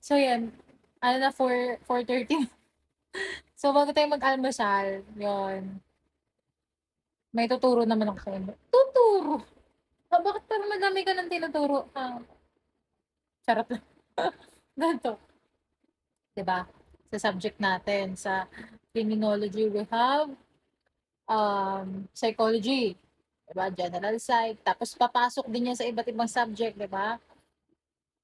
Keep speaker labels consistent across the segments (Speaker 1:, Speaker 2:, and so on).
Speaker 1: So yan, ano na 4:30. So bago tayo mag-almusal, yun, may tuturo naman ako sa inyo. Tuturo? Bakit parang madami ka ng tinuturo? Charot lang. Ganito, 'di ba, sa subject natin sa criminology we have, psychology, 'di ba, general psych, tapos papasok din yan sa iba't ibang subject, 'di ba?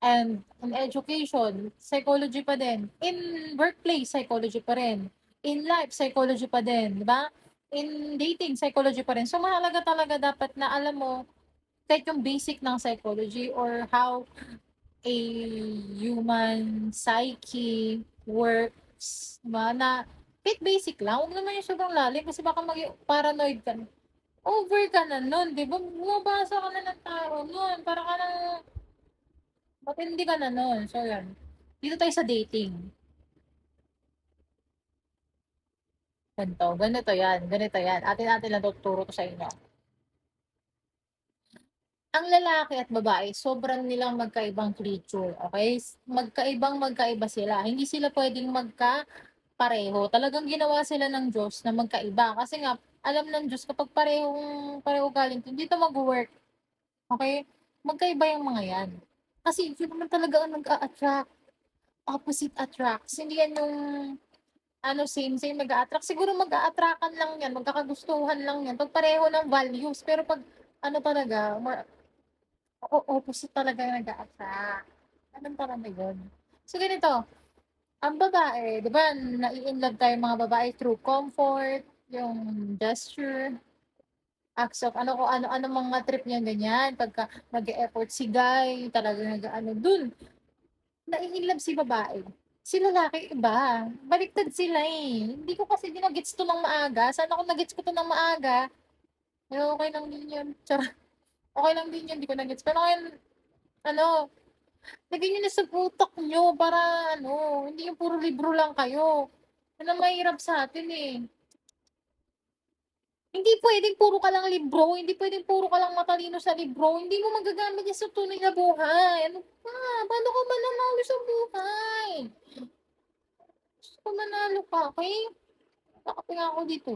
Speaker 1: And in education, psychology pa din. In workplace, psychology pa rin. In life, psychology pa din, 'di ba? In dating, psychology pa rin. So mahalaga talaga dapat na alam mo kahit yung basic ng psychology or how a human psyche works, 'di ba, na kahit basic lang, huwag naman yung sobrang lalim kasi baka maging paranoid ka na. Over ka na nun, 'di ba? Bumabasa ka na ng tao nun, para ka ng matindi ka na nun. So yun, dito tayo sa dating. Ganito yan, atin-atin lang tuturo ko sa inyo. Ang lalaki at babae sobrang nilang magkaibang creature, okey? Magkaibang-magkaiba sila, hindi sila puwedeng magkapareho. Talagang ginawa sila ng Diyos na magkaiba kasi nga alam ng Diyos kapag pareho galing hindi 'to magwo-work, okey? Magkaiba yang mga 'yan. Kasi yun naman talaga ang nag-a-attract, opposite attracts. Hindi 'yan yung ano, same nag-a-attract. Siguro mag-a-attract-an lang 'yan, magkakagustuhan lang 'yan 'pag pareho ng values. Pero 'pag ano talaga, more opposite talaga yung nag-a-attract. Gano'n talaga yun. So ganito, ang babae, 'di ba nai-inlove tayong mga babae through comfort, yung gesture, acts of ano kung ano-ano mga trip niya ganyan, pagka nag-e-effort si guy, talagang nag-aano dun, nai-inlove si babae. Si lalaki iba, baliktad sila, eh. Hindi ko kasi gina-gets 'to ng maaga, sana kung na-gets ko 'to ng maaga, eh, okey lang din yun, charot. Okey lang din yun, 'di ko na-gets pero ngayon ano, lagay niyo na sa utak niyo para ano, hindi yung puro libro lang kayo. Yun ang mahirap sa'tin, eh. Hindi puwedeng puro ka lang libro, hindi puwedeng puro ka lang matalino sa libro, hindi mo magagamit yan sa tunay na buhay. Ano ka, paano ka mananalo sa buhay? Gusto ko manalo ka, okey? Kakape nga ako dito.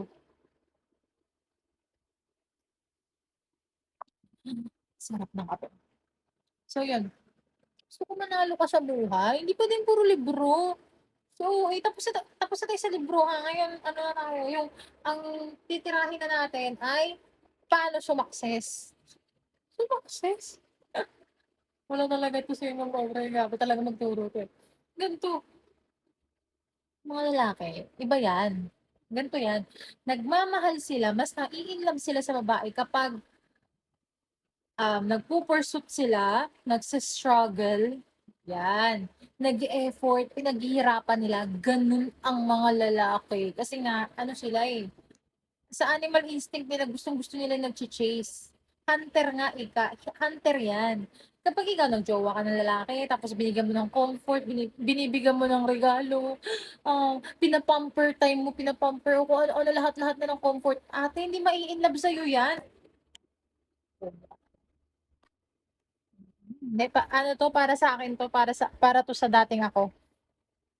Speaker 1: Sarap ng kape. So yun, gusto ko manalo ka sa buhay, hindi puwedeng puro libro. So, tapos na tayo sa libro, ngayon ano na tayo, yung ang titirahin na natin ay paano sumakses. Sumakses? Wala talaga 'to sa ibang bagay, grabe talaga magturo 'to, eh. Ganito, mga lalaki, iba 'yan, ganito 'yan, nagmamahal sila, mas nai-inlove sila sa babae kapag, nagpu-pursue sila, nagsi-struggle, 'yan, nag-e-effort, pinaghihirapan nila, gano'n ang mga lalaki. Kasi nga ano sila, eh, sa animal instinct nila gustong-gusto nila nagcha-chase. Hunter nga hunter 'yan. Kapag ikaw nag-jowa ka ng lalaki tapos binigyan mo ng comfort, binibigyan mo ng regalo, pina-pamper time mo, pina-pamper o kung ano-ano lahat-lahat na ng comfort, ate hindi mai-inlove sa'yo 'yan. Hindi ano 'to para sa'kin 'to, para 'to sa dating ako.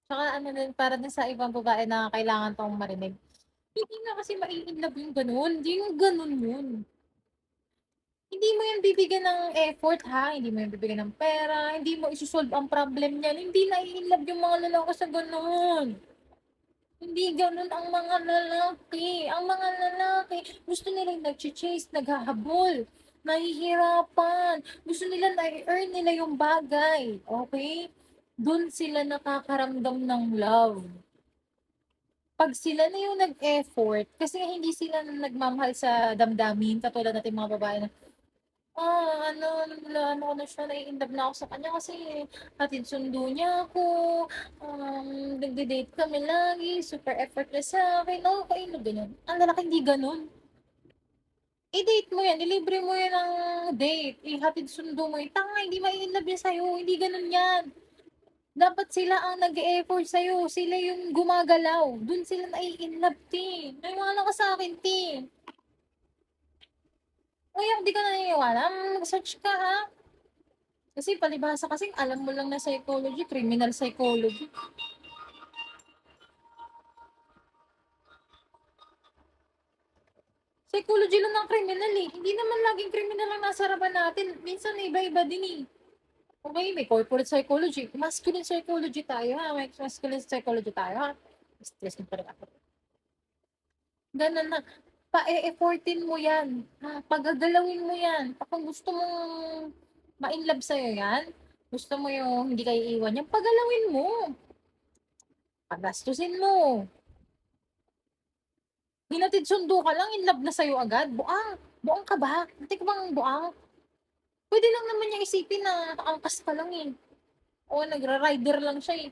Speaker 1: Tsaka ano din, para din sa ibang babae na kailangan 'tong marinig. Hindi nga kasi mai-inlove yung gano'n, hindi yung gano'n yun. Hindi mo yan bibigyan ng effort, ha, hindi mo yan bibigyan ng pera, hindi mo iso-solve ang problem niyan, hindi nai-inlove yung mga lalaki sa gano'n. Hindi gano'n ang mga lalaki. Ang mga lalaki gusto nilang nagcha-chase, naghahabol, nahihirapan, gusto nila nai-earn nila yung bagay, okey? Dun sila nakakaramdam ng love. 'Pag sila na yung nag-effort, kasi nga hindi sila nagmamahal sa damdamin katulad nating mga babae na ano, ano ko na siya, nai-inlove na ako sa kanya kasi hatid sundo niya ako, nagde-date kami lagi, super effortless sa'kin, okey na gano'n. Ang lalaki hindi gano'n. I-date mo 'yan, ilibre mo 'yan ng date, ihatid sundo mo 'yan, tanga hindi mai-inlove 'yan sa'yo, hindi gano'n 'yan. Dapat sila ang nag-e-effort sa'yo, sila yung gumagalaw, dun sila nai-inlove 'te. Maniwala ka sa'kin 'te. Kaya di ka naniniwala, mag-search ka ha. Kasi palibhasa kasing alam mo lang na psychology, criminal psychology. Psychology lang ng kriminal, eh, hindi naman laging kriminal ang nasa harapan natin, minsan iba-iba din, eh. Okey, may corporate psychology, masculine psychology tayo, ha, may masculine psychology tayo, ha. Stress na talaga ako. Gano'n na, pa-e-effortin mo 'yan, pagagalawin mo 'yan, kung gusto mong ma-inlove sa'yo 'yan, gusto mo yung hindi ka iiwan 'yan, pagalawin mo, pagastusin mo. Hinatid sundo ka lang inlove na sa'yo agad, buang. Buang ka ba? Muntik ka bang buang? Puwede lang naman niyang isipin na angkas ka lang, eh, o nagra-rider lang siya, eh.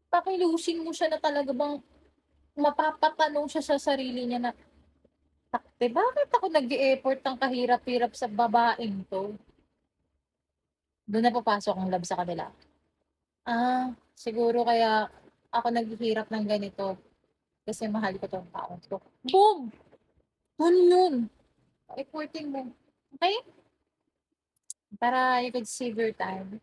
Speaker 1: Pakilusin mo siya na talaga bang mapapatanong siya sa sarili niya na, "Takte, bakit ako nag-e-effort ng kahirap-hirap sa babaeng 'to?" Dun na papasok ang love sa kanila. Siguro kaya ako naghihirap ng ganito kasi mahal ko 'tong taong 'to. Boom! Dun yun, effortin mo, okey? Para you could save your time.